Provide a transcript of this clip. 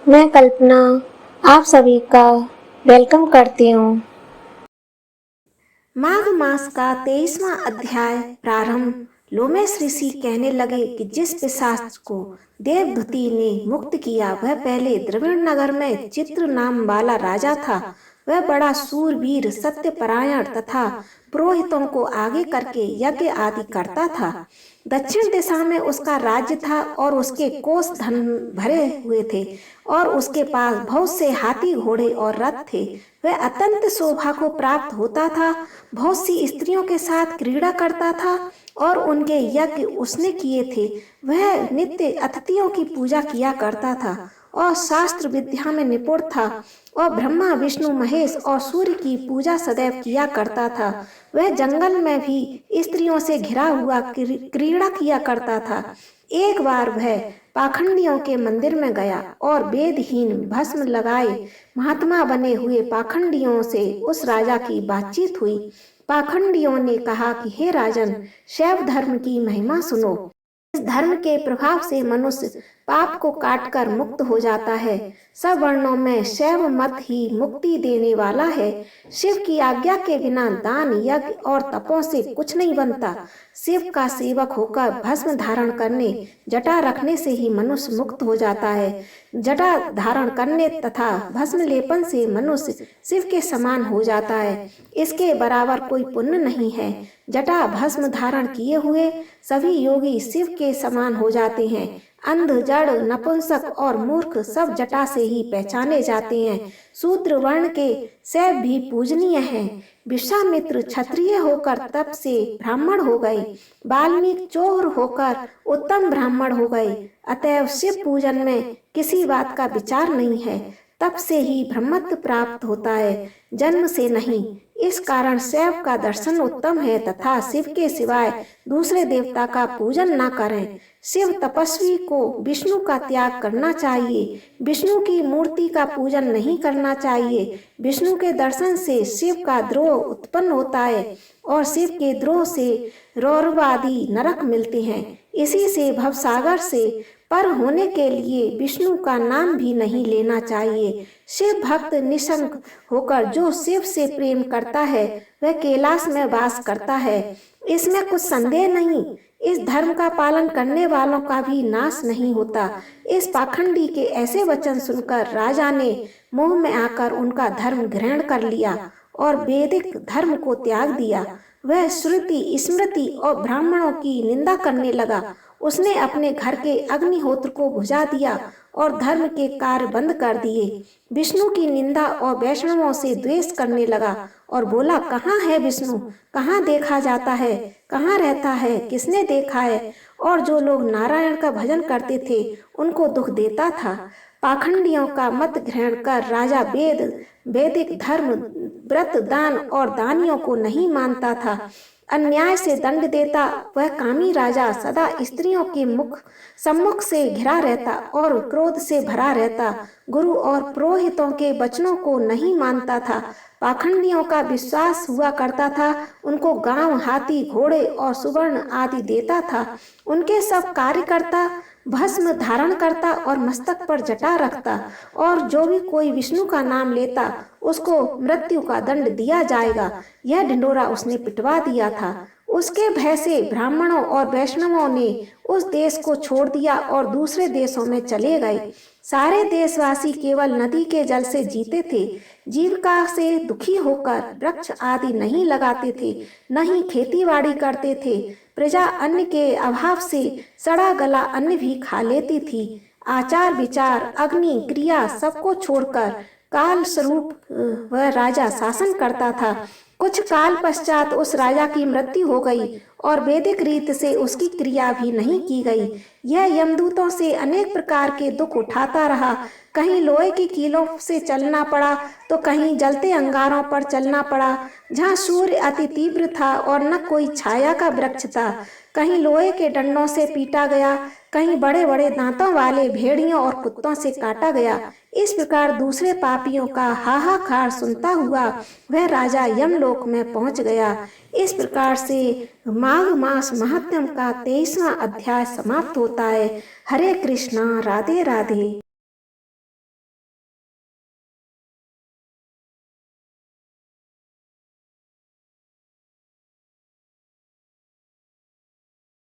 मैं कल्पना आप सभी का वेलकम करती हूँ। माघ मास का 23वां अध्याय प्रारंभ। लोमेश ऋषि कहने लगे कि जिस पिशाच को देवदूति ने मुक्त किया वह पहले द्रविड़ नगर में चित्र नाम वाला राजा था। वह बड़ा सूरवीर सत्यपरायण तथा पुरोहितों को आगे करके यज्ञ आदि करता था। दक्षिण दिशा में उसका राज्य था और उसके कोष धन भरे हुए थे और उसके पास बहुत से हाथी घोड़े और रथ थे। वह अत्यंत शोभा को प्राप्त होता था, बहुत सी स्त्रियों के साथ क्रीड़ा करता था और उनके यज्ञ उसने किए थे। वह नित्य अतिथियों की पूजा किया करता था और शास्त्र विद्या में निपुण था और ब्रह्मा विष्णु महेश और सूर्य की पूजा सदैव किया करता था। वह जंगल में भी स्त्रियों से घिरा हुआ क्रीड़ा किया करता था। एक बार वह पाखंडियों के मंदिर में गया और वेदहीन भस्म लगाए महात्मा बने हुए पाखंडियों से उस राजा की बातचीत हुई। पाखंडियों ने कहा कि हे राजन, शैव धर्म की महिमा सुनो। इस धर्म के प्रभाव से मनुष्य पाप को काटकर मुक्त हो जाता है। सब वर्णों में शैव मत ही मुक्ति देने वाला है। शिव की आज्ञा के बिना दान यज्ञ और तपों से कुछ नहीं बनता। शिव का सेवक होकर भस्म धारण करने, जटा रखने से ही मनुष्य मुक्त हो जाता है। जटा धारण करने तथा भस्म लेपन से मनुष्य शिव के समान हो जाता है। इसके बराबर कोई पुण्य नहीं है। जटा भस्म धारण किए हुए सभी योगी शिव के समान हो जाते हैं। अंध, जड़, नपुंसक और मूर्ख सब जटा से ही पहचाने जाते हैं। शूद्र वर्ण के शैव भी पूजनीय हैं। विश्वामित्र क्षत्रिय होकर तप से ब्राह्मण हो गए। वाल्मीकि चोर होकर उत्तम ब्राह्मण हो गए। अतएव शिव पूजन में किसी बात का विचार नहीं है। तप से ही ब्रह्मत्व प्राप्त होता है, जन्म से नहीं। इस कारण शैव का दर्शन उत्तम है तथा शिव के सिवाय दूसरे देवता का पूजन न करें। शिव तपस्वी को विष्णु का त्याग करना चाहिए। विष्णु की मूर्ति का पूजन नहीं करना चाहिए। विष्णु के दर्शन से शिव का द्रोह उत्पन्न होता है और शिव के द्रोह से रौरवादी नरक मिलते हैं। इसी से भवसागर से पर होने के लिए विष्णु का नाम भी नहीं लेना चाहिए। शिव भक्त निशंक होकर जो शिव से प्रेम करता है वह कैलाश में वास करता है, इसमें कुछ संदेह नहीं। इस धर्म का पालन करने वालों का भी नाश नहीं होता। इस पाखंडी के ऐसे वचन सुनकर राजा ने मोह में आकर उनका धर्म ग्रहण कर लिया और वैदिक धर्म को त्याग दिया। वह श्रुति, स्मृति और ब्राह्मणों की निंदा करने लगा। उसने अपने घर के अग्निहोत्र को बुझा दिया और धर्म के कार्य बंद कर दिए। विष्णु की निंदा और वैष्णवों से द्वेष करने लगा और बोला, कहाँ है विष्णु? कहाँ देखा जाता है? कहाँ रहता है? किसने देखा है? और जो लोग नारायण का भजन करते थे उनको दुख देता था। पाखंडियों का मत ग्रहण कर राजा वैदिक धर्म, व्रत, दान और दानियों को नहीं मानता था। अन्याय से दंड देता। वह कामी राजा सदा स्त्रियों के सम्मुख से घिरा रहता और क्रोध से भरा रहता। गुरु और पुरोहितों के वचनों को नहीं मानता था। पाखंडियों का विश्वास हुआ करता था। उनको गांव, हाथी, घोड़े और सुवर्ण आदि देता था। उनके सब कार्य करता, भस्म धारण करता और मस्तक पर जटा रखता। और जो भी कोई विष्णु का नाम लेता उसको मृत्यु का दंड दिया जाएगा। यह ढिंडोरा उसने पिटवा दिया था। उसके भय से ब्राह्मणों और वैष्णवों ने उस देश को छोड़ दिया और दूसरे देशों में चले गए। सारे देशवासी केवल नदी के जल से जीते थे। जीविका से दुखी होकर वृक्ष आदि नहीं लगाते थे, न ही खेतीबाड़ी करते थे। प्रजा अन्न के अभाव से सड़ा गला अन्न भी खा लेती थी। आचार, विचार, अग्नि, क्रिया सबको छोड़कर काल स्वरूप वह राजा शासन करता था। कुछ काल पश्चात उस राजा की मृत्यु हो गई और वैदिक रीत से उसकी क्रिया भी नहीं की गई। यह यमदूतों से अनेक प्रकार के दुख उठाता रहा। कहीं लोहे की कीलों से चलना पड़ा तो कहीं जलते अंगारों पर चलना पड़ा। जहाँ सूर्य अति तीव्र था और न कोई छाया का वृक्ष था, कहीं लोहे के डंडों से पीटा गया, कहीं बड़े बड़े दांतों वाले भेड़ियों और कुत्तों से काटा गया। इस प्रकार दूसरे पापियों का हाहाकार सुनता हुआ वह राजा यमलोक में पहुंच गया। इस प्रकार से माघ मास महात्म्य का 23वां अध्याय समाप्त होता है। हरे कृष्णा, राधे राधे।